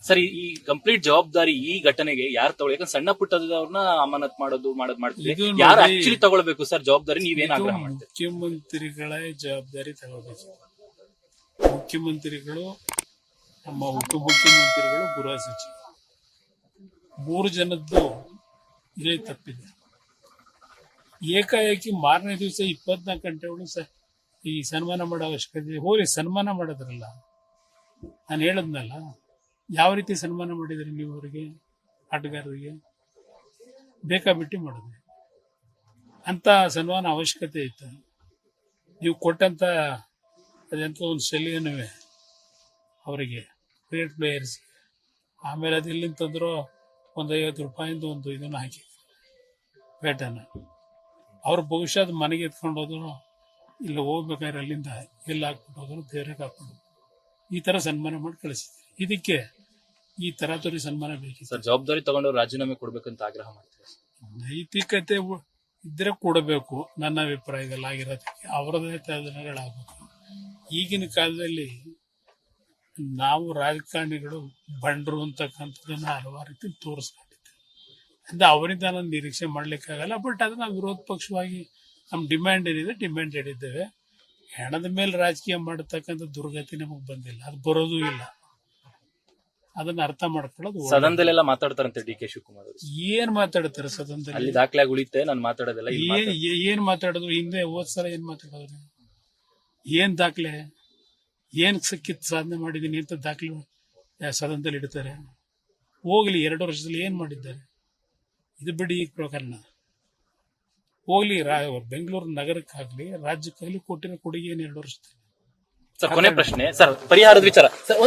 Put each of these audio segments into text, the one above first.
Sir ಈ complete ಜವಾಬ್ದಾರಿ ಈ ಘಟನೆಗೆ ಯಾರು ತಗೊಳ್ಳಿ? ಯಾಕಂದ್ರೆ ಸಣ್ಣ ಪುಟ್ಟದವ್ರನ್ನ ಅಮಾನತ್ ಮಾಡ್ತೀವಿ, ಯಾರು ಆಕ್ಚುಲಿ ತಗೊಳ್ಬೇಕು ಸರ್ ಜವಾಬ್ದಾರಿ? ನೀವೇನ್ ಆಗ್ರಹ ಮಾಡ್ತೀರಿ? ಮುಖ್ಯಮಂತ್ರಿಗಳೇ ಜವಾಬ್ದಾರಿ ತಗೋಬೇಕು. ಮುಖ್ಯಮಂತ್ರಿಗಳು, ನಮ್ಮ ಉಪಮುಖ್ಯಮಂತ್ರಿಗಳು, ಗೃಹ ಸಚಿವ, 3 ಜನದ್ದು ಇದೇ ತಪ್ಪಿದೆ. ಏಕಾಏಕಿ ಮಾರನೇ ದಿವಸ 24 ಗಂಟೆ ಒಳಗೆ ಈ ಸನ್ಮಾನ ಮಾಡೋ ಅವಶ್ಯಕತೆ ಹೋಗಿ ಸನ್ಮಾನ ಮಾಡೋದ್ರಲ್ಲ. ನಾನು ಹೇಳದ್ನಲ್ಲ, ಯಾವ ರೀತಿ ಸನ್ಮಾನ ಮಾಡಿದ್ರಿ ನೀವು ಅವರಿಗೆ, ಆಟಗಾರರಿಗೆ? ಬೇಕಾಬಿಟ್ಟಿ ಮಾಡಿದ್ರಿ. ಅಂತ ಸನ್ಮಾನ ಅವಶ್ಯಕತೆ ಇತ್ತು? ನೀವು ಕೊಟ್ಟಂತ ಅದೆಂತ ಒಂದು ಶೈಲಿಯೂ ಅವರಿಗೆ, ಕ್ರಿಕೆಟ್ ಪ್ಲೇಯರ್ಸ್. ಆಮೇಲೆ ಅದು ಇಲ್ಲಿಂದ ತಂದ್ರು ಒಂದು 50 ರೂಪಾಯಿಂದ ಒಂದು ಇದನ್ನು ಹಾಕಿ ಬೇಟನ್ನು. ಅವ್ರು ಬಹುಶಃ ಅದು ಮನೆಗೆ ಎತ್ಕೊಂಡು ಹೋದ್ರು, ಇಲ್ಲ ಹೋಗ್ಬೇಕಾದ್ರೆ ಅಲ್ಲಿಂದ ಎಲ್ಲ ಹಾಕ್ಬಿಟ್ಟು ಹೋದ್ರು, ದೇವ್ರಿಗೆ ಹಾಕ್ಬಿಟ್ಟು ಈ ತರ ಸನ್ಮಾನ ಮಾಡಿ ಕಳಿಸಿದ್ರು. ಇದಕ್ಕೆ ಈ ತರಾತುರಿ ಸನ್ಮಾನ ಬೇಕಿತ್ತು ಸರ್. ಜವಾಬ್ದಾರಿ ತಗೊಂಡು ರಾಜೀನಾಮೆ ಕೊಡ್ಬೇಕಂತ ಆಗ್ರಹ ಮಾಡ್ತೀವಿ. ನೈತಿಕತೆ ಇದ್ರೆ ಕೊಡಬೇಕು. ನನ್ನ ಅಭಿಪ್ರಾಯದಲ್ಲಿ ಆಗಿರೋದಕ್ಕೆ ಅವರದೇ ಸಾಧನೆಗಳಾಗಬೇಕು. ಈಗಿನ ಕಾಲದಲ್ಲಿ ನಾವು ರಾಜಕಾರಣಿಗಳು ಬಂಡ್ರು ಅಂತಕ್ಕಂಥದ್ದನ್ನ ಹಲವಾರು ರೀತಿ ತೋರಿಸ್ಕೊಂಡಿದ್ದೆ. ಅಂದ್ರೆ ಅವರಿಂದ ನಾನು ನಿರೀಕ್ಷೆ ಮಾಡ್ಲಿಕ್ಕಾಗಲ್ಲ. ಬಟ್ ಅದನ್ನ ವಿರೋಧ ಪಕ್ಷವಾಗಿ ನಮ್ಮ ಡಿಮ್ಯಾಂಡ್ ಏನಿದೆ ಡಿಮ್ಯಾಂಡ್ ಹೇಳಿದ್ದೇವೆ. ಹೆಣದ ಮೇಲೆ ರಾಜಕೀಯ ಮಾಡತಕ್ಕಂಥ ದುರ್ಗತಿ ನಮಗೆ ಬಂದಿಲ್ಲ, ಅದು ಬರೋದೂ ಇಲ್ಲ. ಅದನ್ನ ಅರ್ಥ ಮಾಡ್ಕೊಳ್ಳೋದು. ಸದನದಲ್ಲೆಲ್ಲ ಮಾತಾಡ್ತಾರಂತೆ ಡಿ ಕೆ ಶಿವಕುಮಾರ್ ಅವರು. ಏನ್ ಮಾತಾಡ್ತಾರೆ ಸದನದಲ್ಲಿ? ಅಲ್ಲಿ ದಾಖಲೆ ಉಳಿತೆ, ನಾನು ಮಾತಾಡೋದಿಲ್ಲ. ಏನ್ ಮಾತಾಡೋದು? ಹಿಂದೆ ಹೋದ್ ಸಲ ಏನ್ ಮಾತಾಡೋದು? ಏನ್ ದಾಖಲೆ? ಏನ್ ಸಿಕ್ಕಿತ್ ಸಾಧನೆ ಮಾಡಿದೀನಿ ಅಂತ ದಾಖಲೆ ಸದನದಲ್ಲಿ ಇಡ್ತಾರೆ? ಹೋಗ್ಲಿ, 2 ವರ್ಷದಲ್ಲಿ ಏನ್ ಮಾಡಿದ್ದಾರೆ? ಇದು ಬಿಡಿ ಈ ಪ್ರಕರಣ. ಹೋಗ್ಲಿ, ಬೆಂಗಳೂರು ನಗರಕ್ಕಾಗ್ಲಿ ರಾಜ್ಯಕ್ಕಾಗ್ಲಿ ಕೊಟ್ಟಿರೋ ಕೊಡುಗೆ ಏನು 2 ವರ್ಷದಲ್ಲಿ? ಸರ್, ಕೊನೆ ಪ್ರಶ್ನೆ ಸರ್, ಪರಿಹಾರದ ವಿಚಾರ ಸರ್.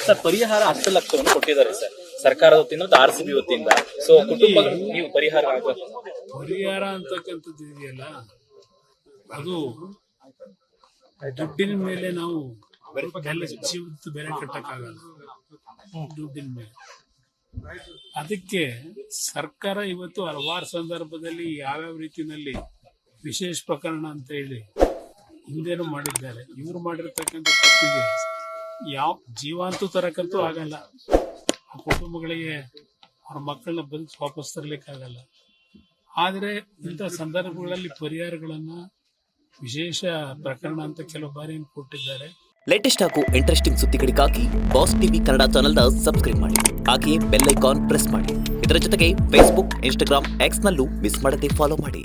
ಸರ್, ಪರಿಹಾರ 10 ಲಕ್ಷವನ್ನು ಕೊಟ್ಟಿದ್ದಾರೆ ಸರ್, ಸರ್ಕಾರದ ವತಿಯಿಂದ, RCB ವತಿಯಿಂದ. ಸೊ ಕುಟುಂಬಗಳು ನೀವು ಪರಿಹಾರ ಅಂತಕ್ಕಂಥದ್ದು ಇದೆಯಲ್ಲ, ಅದು ದುಡ್ಡಿನ ಮೇಲೆ ನಾವು ಜೀವದ ಬೆಲೆ ಕಟ್ಟಕ್ಕಾಗಲ್ಲ. ದುಡ್ಡಿನ ಮೇಲೆ ಅದಕ್ಕೆ ಸರ್ಕಾರ ಇವತ್ತು ಹಲವಾರು ಸಂದರ್ಭದಲ್ಲಿ ಯಾವ್ಯಾವ ರೀತಿಯಲ್ಲಿ ವಿಶೇಷ ಪ್ರಕರಣ ಅಂತ ಹೇಳಿ ಹಿಂದೇನು ಮಾಡಿದ್ದಾರೆ. ಇವರು ಮಾಡಿರ್ತಕ್ಕಂಥ ತಪ್ಪಿಗೆ ಯಾವ ಜೀವಾಂತೂ ತರಕಂತೂ ಆಗಲ್ಲ. ಆ ಕುಟುಂಬಗಳಿಗೆ ಅವ್ರ ಮಕ್ಕಳನ್ನ ಬದುಕಿ ವಾಪಸ್ ತರಲಿಕ್ಕಾಗಲ್ಲ. ಆದರೆ ಇಂಥ ಸಂದರ್ಭಗಳಲ್ಲಿ ಪರಿಹಾರಗಳನ್ನ ವಿಶೇಷ ಪ್ರಕರಣ ಅಂತ ಕೆಲವು ಬಾರಿ ಕೊಟ್ಟಿದ್ದಾರೆ. ಲೇಟೆಸ್ಟ್ ಹಾಗೂ ಇಂಟ್ರೆಸ್ಟಿಂಗ್ ಸುದ್ದಿಗಳಿಗಾಗಿ ಬಾಸ್ ಟಿವಿ ಕನ್ನಡ ಚಾನೆಲ್ನ ಸಬ್ಸ್ಕ್ರೈಬ್ ಮಾಡಿ. ಹಾಗೆಯೇ ಬೆಲ್ ಐಕಾನ್ ಪ್ರೆಸ್ ಮಾಡಿ. ಇದರ ಜೊತೆಗೆ ಫೇಸ್ಬುಕ್, ಇನ್ಸ್ಟಾಗ್ರಾಮ್, ಎಕ್ಸ್ ನಲ್ಲೂ ಮಿಸ್ ಮಾಡದೆ ಫಾಲೋ ಮಾಡಿ.